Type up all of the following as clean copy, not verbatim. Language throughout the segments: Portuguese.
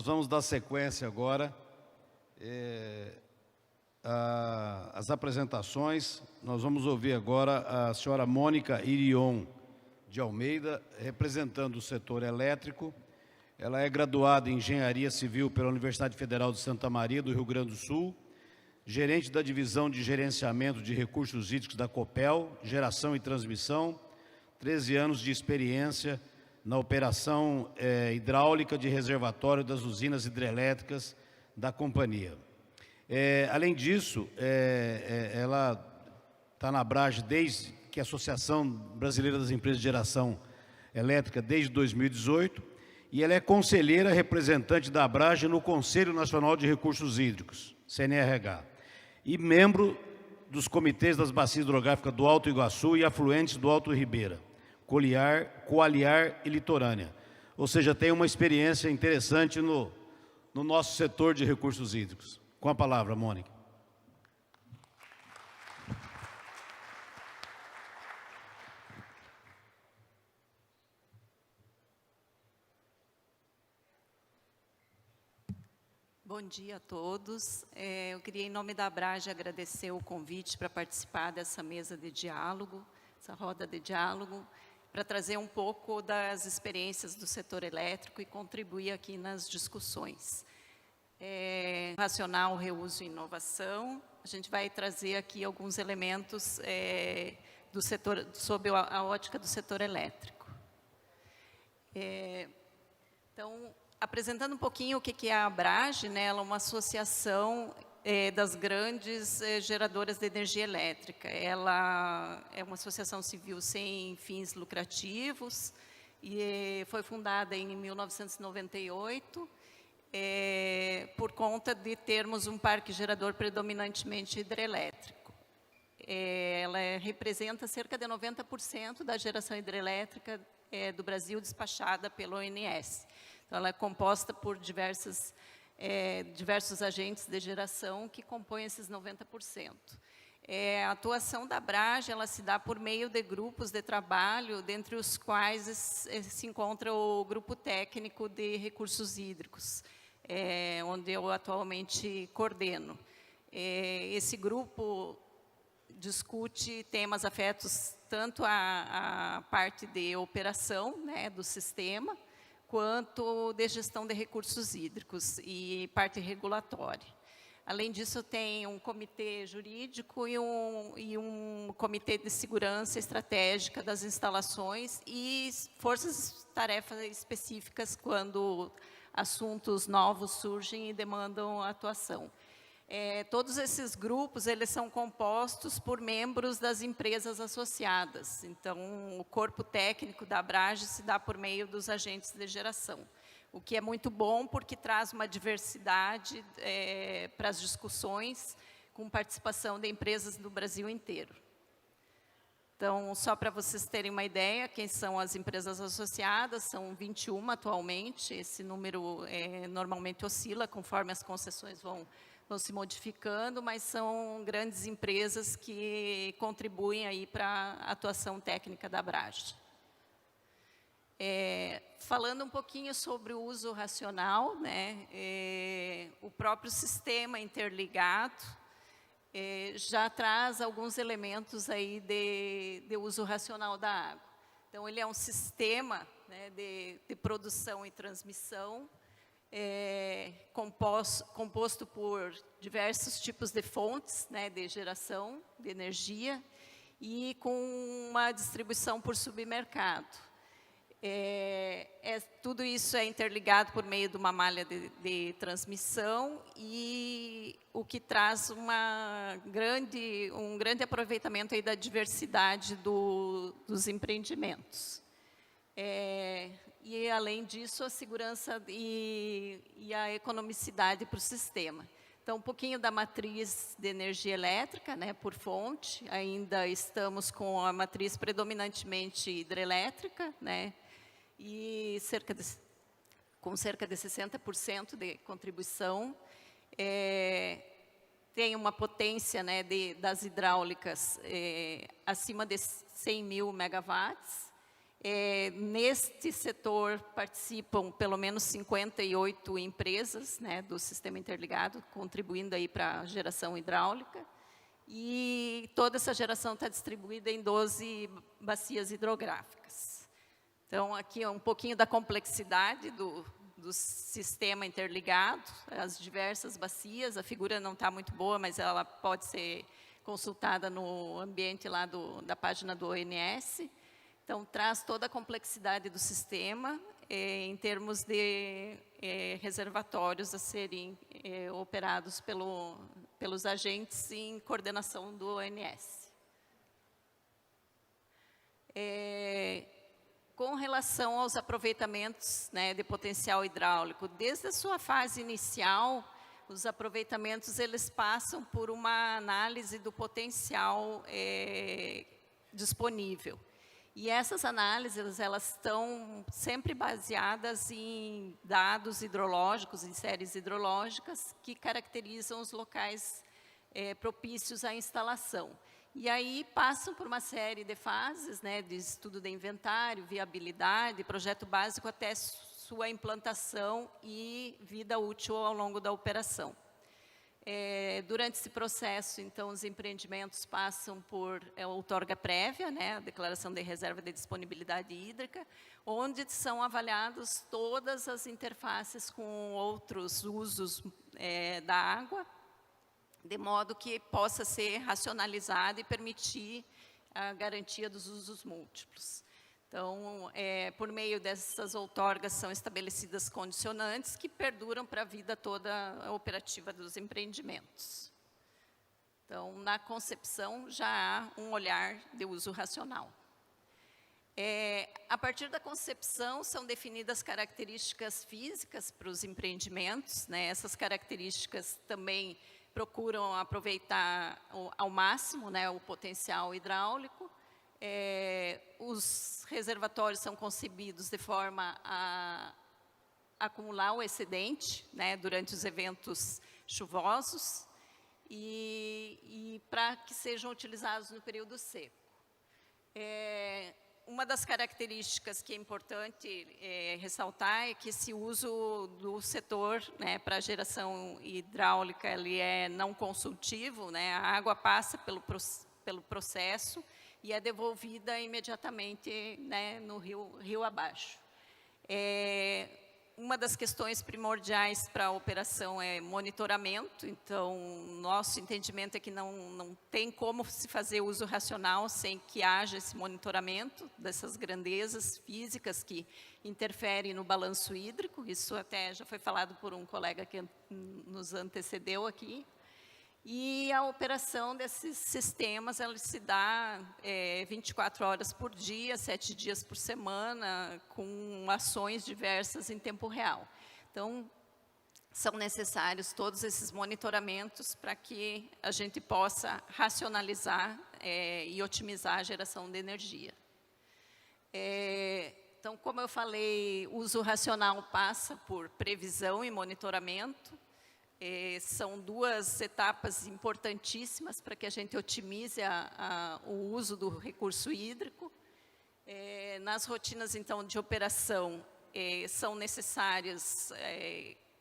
Vamos dar sequência agora às apresentações. Nós vamos ouvir agora a senhora Mônica Irion de Almeida, representando o setor elétrico. Ela é graduada em Engenharia Civil pela Universidade Federal de Santa Maria, do Rio Grande do Sul, gerente da Divisão de Gerenciamento de Recursos Hídricos da Copel, Geração e Transmissão, 13 anos de experiência na operação hidráulica de reservatório das usinas hidrelétricas da companhia. Além disso, ela está na Abrage desde que a Associação Brasileira das Empresas de Geração Elétrica, desde 2018, e ela é conselheira representante da Abrage no Conselho Nacional de Recursos Hídricos, CNRH, e membro dos comitês das bacias hidrográficas do Alto Iguaçu e afluentes do Alto Ribeira, Coaliar e Litorânea. Ou seja, tem uma experiência interessante no nosso setor de recursos hídricos. Com a palavra, Mônica. Bom dia a todos. Eu queria, em nome da Abrage, agradecer o convite para participar dessa mesa de diálogo, essa roda de diálogo, para trazer um pouco das experiências do setor elétrico e contribuir aqui nas discussões. Racional, reuso e inovação. A gente vai trazer aqui alguns elementos do setor, sob a ótica do setor elétrico. Então, apresentando um pouquinho o que é a Abrage, né? Ela é uma associação das grandes geradoras de energia elétrica. Ela é uma associação civil sem fins lucrativos e foi fundada em 1998 por conta de termos um parque gerador predominantemente hidrelétrico. Ela representa cerca de 90% da geração hidrelétrica do Brasil despachada pelo ONS. Então, ela é composta por diversos agentes de geração que compõem esses 90%. A atuação da Abrage, ela se dá por meio de grupos de trabalho, dentre os quais se encontra o Grupo Técnico de Recursos Hídricos, onde eu atualmente coordeno. Esse grupo discute temas afetos tanto à parte de operação, né, do sistema, quanto de gestão de recursos hídricos e parte regulatória. Além disso, tem um comitê jurídico e um comitê de segurança estratégica das instalações e forças-tarefas específicas quando assuntos novos surgem e demandam atuação. Todos esses grupos, eles são compostos por membros das empresas associadas. Então, o corpo técnico da Abrage se dá por meio dos agentes de geração, o que é muito bom porque traz uma diversidade para as discussões, com participação de empresas do Brasil inteiro. Então, só para vocês terem uma ideia, quem são as empresas associadas, são 21 atualmente. Esse número normalmente oscila conforme as concessões vão se modificando, mas são grandes empresas que contribuem aí para a atuação técnica da Abrage. Falando um pouquinho sobre o uso racional, né, o próprio sistema interligado já traz alguns elementos aí de uso racional da água. Então, ele é um sistema, né, de produção e transmissão, composto por diversos tipos de fontes, né, de geração de energia e com uma distribuição por submercado. Tudo isso é interligado por meio de uma malha de transmissão e o que traz um grande aproveitamento aí da diversidade dos empreendimentos. E, além disso, a segurança e a economicidade para o sistema. Então, um pouquinho da matriz de energia elétrica, né, por fonte. Ainda estamos com a matriz predominantemente hidrelétrica, né, e com cerca de 60% de contribuição. Tem uma potência, né, das hidráulicas acima de 100 mil megawatts. Neste setor participam pelo menos 58 empresas, né, do sistema interligado, contribuindo aí para a geração hidráulica. E toda essa geração está distribuída em 12 bacias hidrográficas. Então, aqui é um pouquinho da complexidade do sistema interligado, as diversas bacias. A figura não está muito boa, mas ela pode ser consultada no ambiente lá da página do ONS. Então, traz toda a complexidade do sistema em termos de reservatórios a serem operados pelos agentes em coordenação do ONS. Com relação aos aproveitamentos, né, de potencial hidráulico, desde a sua fase inicial, os aproveitamentos eles passam por uma análise do potencial disponível. E essas análises, elas estão sempre baseadas em dados hidrológicos, em séries hidrológicas, que caracterizam os locais propícios à instalação. E aí passam por uma série de fases, né, de estudo de inventário, viabilidade, projeto básico, até sua implantação e vida útil ao longo da operação. Durante esse processo, então, os empreendimentos passam por outorga prévia, né, a declaração de reserva de disponibilidade hídrica, onde são avaliadas todas as interfaces com outros usos da água, de modo que possa ser racionalizado e permitir a garantia dos usos múltiplos. Então, por meio dessas outorgas são estabelecidas condicionantes que perduram para a vida toda operativa dos empreendimentos. Então, na concepção já há um olhar de uso racional. A partir da concepção são definidas características físicas para os empreendimentos, né? Essas características também procuram aproveitar ao máximo, né, o potencial hidráulico. Os reservatórios são concebidos de forma a acumular o excedente, né, durante os eventos chuvosos e para que sejam utilizados no período seco. Uma das características que é importante ressaltar é que esse uso do setor, né, para a geração hidráulica ele é não consultivo, né, a água passa pelo processo e é devolvida imediatamente, né, no rio abaixo. Uma das questões primordiais para a operação é monitoramento, então, nosso entendimento é que não tem como se fazer uso racional sem que haja esse monitoramento dessas grandezas físicas que interferem no balanço hídrico, isso até já foi falado por um colega que nos antecedeu aqui. E a operação desses sistemas, ela se dá 24 horas por dia, 7 dias por semana, com ações diversas em tempo real. Então, são necessários todos esses monitoramentos para que a gente possa racionalizar e otimizar a geração de energia. Então, como eu falei, o uso racional passa por previsão e monitoramento. São duas etapas importantíssimas para que a gente otimize o uso do recurso hídrico. Nas rotinas, então, de operação, são necessárias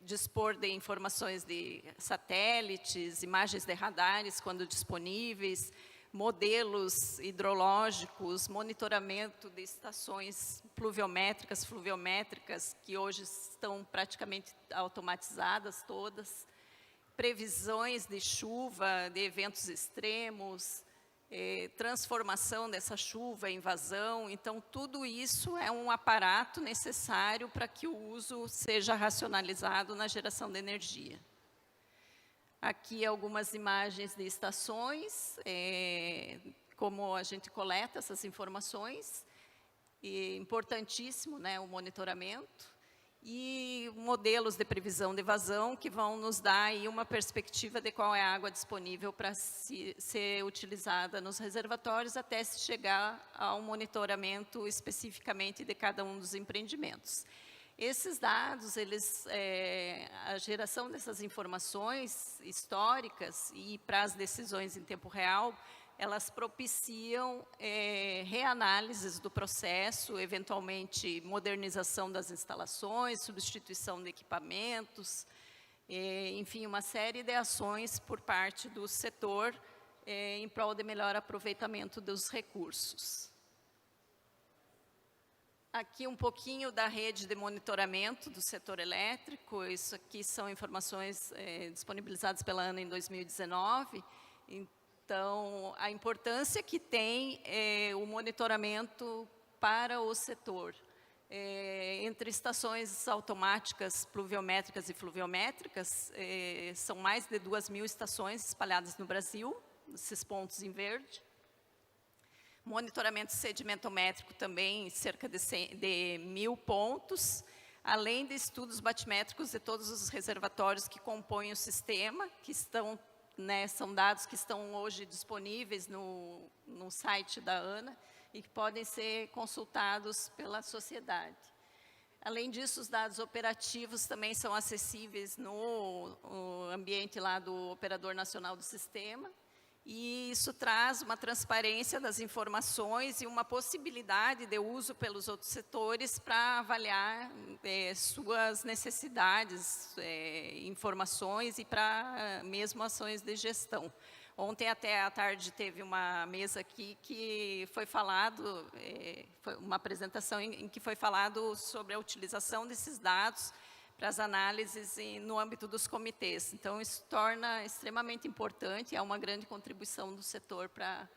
dispor de informações de satélites, imagens de radares, quando disponíveis, modelos hidrológicos, monitoramento de estações pluviométricas, que hoje estão praticamente automatizadas todas, previsões de chuva, de eventos extremos, transformação dessa chuva em vazão. Então, tudo isso é um aparato necessário para que o uso seja racionalizado na geração de energia. Aqui algumas imagens de estações, como a gente coleta essas informações, e importantíssimo, né, o monitoramento, e modelos de previsão de vazão que vão nos dar aí uma perspectiva de qual é a água disponível para ser utilizada nos reservatórios até se chegar ao monitoramento especificamente de cada um dos empreendimentos. Esses dados, a geração dessas informações históricas e para as decisões em tempo real elas propiciam reanálises do processo, eventualmente modernização das instalações, substituição de equipamentos, enfim, uma série de ações por parte do setor em prol de melhor aproveitamento dos recursos. Aqui um pouquinho da rede de monitoramento do setor elétrico. Isso aqui são informações disponibilizadas pela ANA em 2019. Então, a importância que tem o monitoramento para o setor. Entre estações automáticas pluviométricas e fluviométricas, são mais de 2.000 estações espalhadas no Brasil, esses pontos em verde. Monitoramento sedimentométrico também, cerca de 1.000 pontos, além de estudos batimétricos de todos os reservatórios que compõem o sistema, que estão, são dados que estão hoje disponíveis no site da ANA e que podem ser consultados pela sociedade. Além disso, os dados operativos também são acessíveis no ambiente lá do Operador Nacional do Sistema. E isso traz uma transparência das informações e uma possibilidade de uso pelos outros setores para avaliar suas necessidades, informações e para mesmo ações de gestão. Ontem até à tarde teve uma mesa aqui que foi falado, foi uma apresentação em que foi falado sobre a utilização desses dados para as análises no âmbito dos comitês. Então, isso torna extremamente importante, é uma grande contribuição do setor para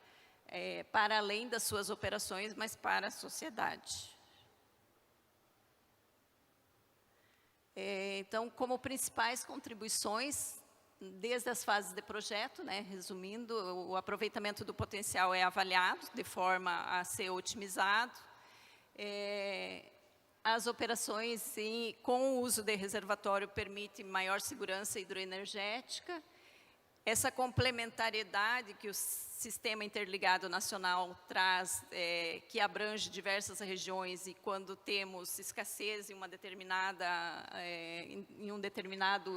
além das suas operações, mas para a sociedade. Então, como principais contribuições, desde as fases de projeto, resumindo, o aproveitamento do potencial é avaliado de forma a ser otimizado, as operações com o uso de reservatório permitem maior segurança hidroenergética. Essa complementariedade que o Sistema Interligado Nacional traz, que abrange diversas regiões, e quando temos escassez em um determinado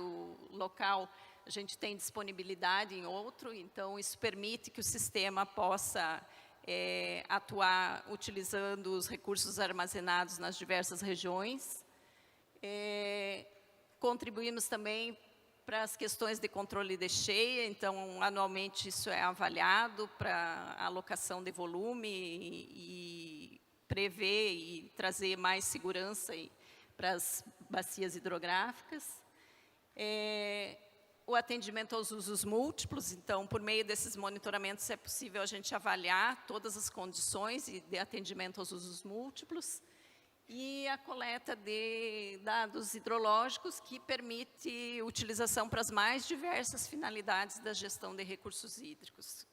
local, a gente tem disponibilidade em outro, então isso permite que o sistema possa atuar utilizando os recursos armazenados nas diversas regiões. Contribuímos também para as questões de controle de cheia, então, anualmente isso é avaliado para alocação de volume e prever e trazer mais segurança para as bacias hidrográficas. O atendimento aos usos múltiplos, então, por meio desses monitoramentos é possível a gente avaliar todas as condições de atendimento aos usos múltiplos, e a coleta de dados hidrológicos que permite utilização para as mais diversas finalidades da gestão de recursos hídricos.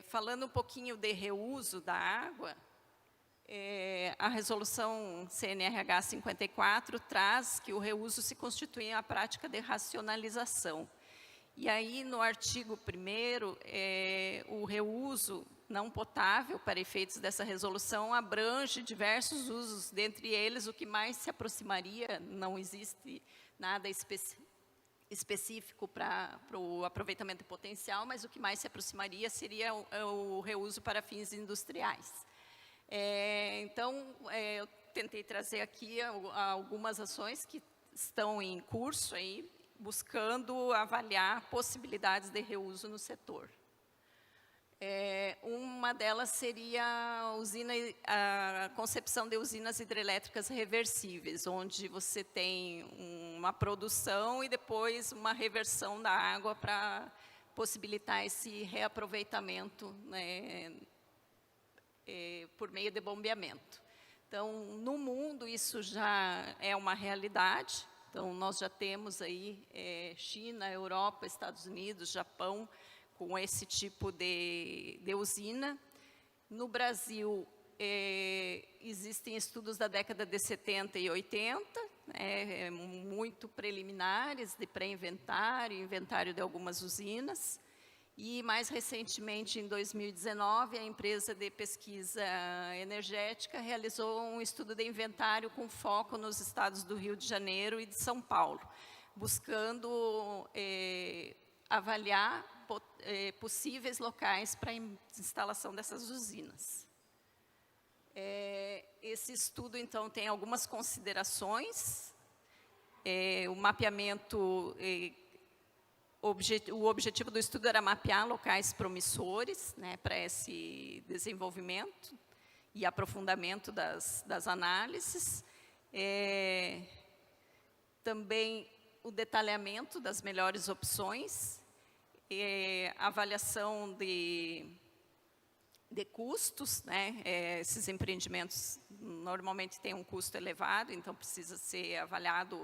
Falando um pouquinho de reuso da água, a resolução CNRH 54 traz que o reuso se constitui a prática de racionalização. E aí, no artigo 1º, o reuso não potável, para efeitos dessa resolução, abrange diversos usos, dentre eles o que mais se aproximaria, não existe nada específico para o aproveitamento potencial, mas o que mais se aproximaria seria o reuso para fins industriais. Então, eu tentei trazer aqui algumas ações que estão em curso, aí, buscando avaliar possibilidades de reuso no setor. Uma delas seria a concepção de usinas hidrelétricas reversíveis, onde você tem uma produção e depois uma reversão da água para possibilitar esse reaproveitamento, por meio de bombeamento. Então, no mundo, isso já é uma realidade. Então, nós já temos aí China, Europa, Estados Unidos, Japão, com esse tipo de usina. No Brasil, existem estudos da década de 70 e 80, muito preliminares, de pré-inventário, inventário de algumas usinas. E, mais recentemente, em 2019, a empresa de pesquisa energética realizou um estudo de inventário com foco nos estados do Rio de Janeiro e de São Paulo, buscando avaliar possíveis locais para a instalação dessas usinas. Esse estudo, então, tem algumas considerações. O mapeamento, o objetivo do estudo era mapear locais promissores, né, para esse desenvolvimento e aprofundamento das análises. Também o detalhamento das melhores opções, avaliação de custos, né? Esses empreendimentos normalmente têm um custo elevado, então precisa ser avaliado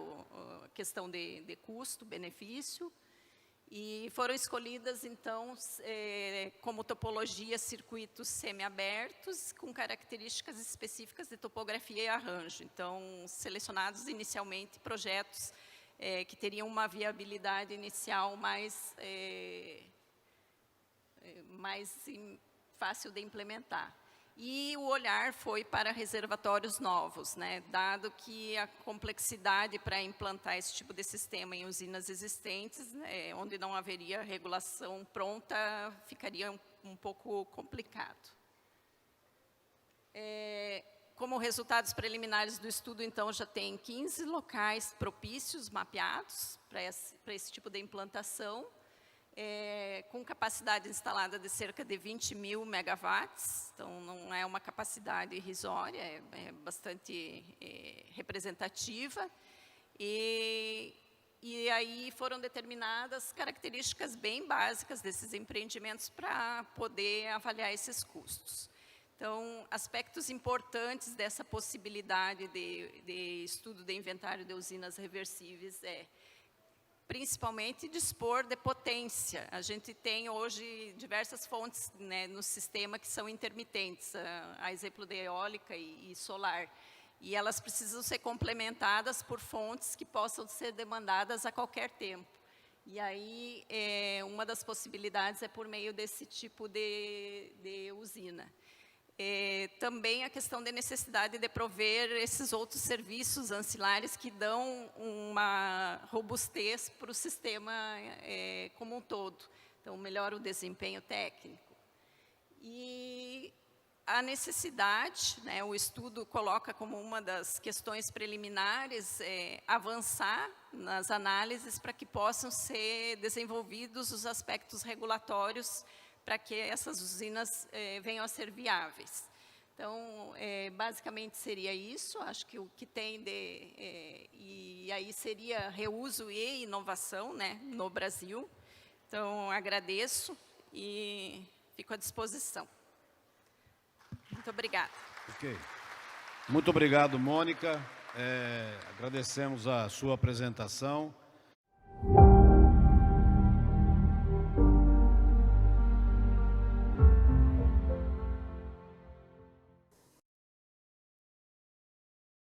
a questão de custo, benefício. E foram escolhidas, então, como topologia, circuitos semiabertos, com características específicas de topografia e arranjo. Então, selecionados inicialmente projetos que teriam uma viabilidade inicial mais fácil de implementar. E o olhar foi para reservatórios novos, né? Dado que a complexidade para implantar esse tipo de sistema em usinas existentes, né, onde não haveria regulação pronta, ficaria um pouco complicado. Como resultados preliminares do estudo, então, já tem 15 locais propícios mapeados para esse tipo de implantação, com capacidade instalada de cerca de 20.000 megawatts, então não é uma capacidade irrisória, é bastante representativa. E aí foram determinadas características bem básicas desses empreendimentos para poder avaliar esses custos. Então, aspectos importantes dessa possibilidade de estudo de inventário de usinas reversíveis principalmente dispor de potência. A gente tem hoje diversas fontes, né, no sistema que são intermitentes, a exemplo de eólica e solar. E elas precisam ser complementadas por fontes que possam ser demandadas a qualquer tempo. E aí, uma das possibilidades é por meio desse tipo de usina. Também a questão da necessidade de prover esses outros serviços ancilares que dão uma robustez para o sistema como um todo. Então, melhora o desempenho técnico. E a necessidade, né, o estudo coloca como uma das questões preliminares avançar nas análises para que possam ser desenvolvidos os aspectos regulatórios para que essas usinas venham a ser viáveis. Então, basicamente seria isso, acho que o que tem e aí seria reuso e inovação, né, no Brasil. Então, agradeço e fico à disposição. Muito obrigada. Ok. Muito obrigado, Mônica. Agradecemos a sua apresentação.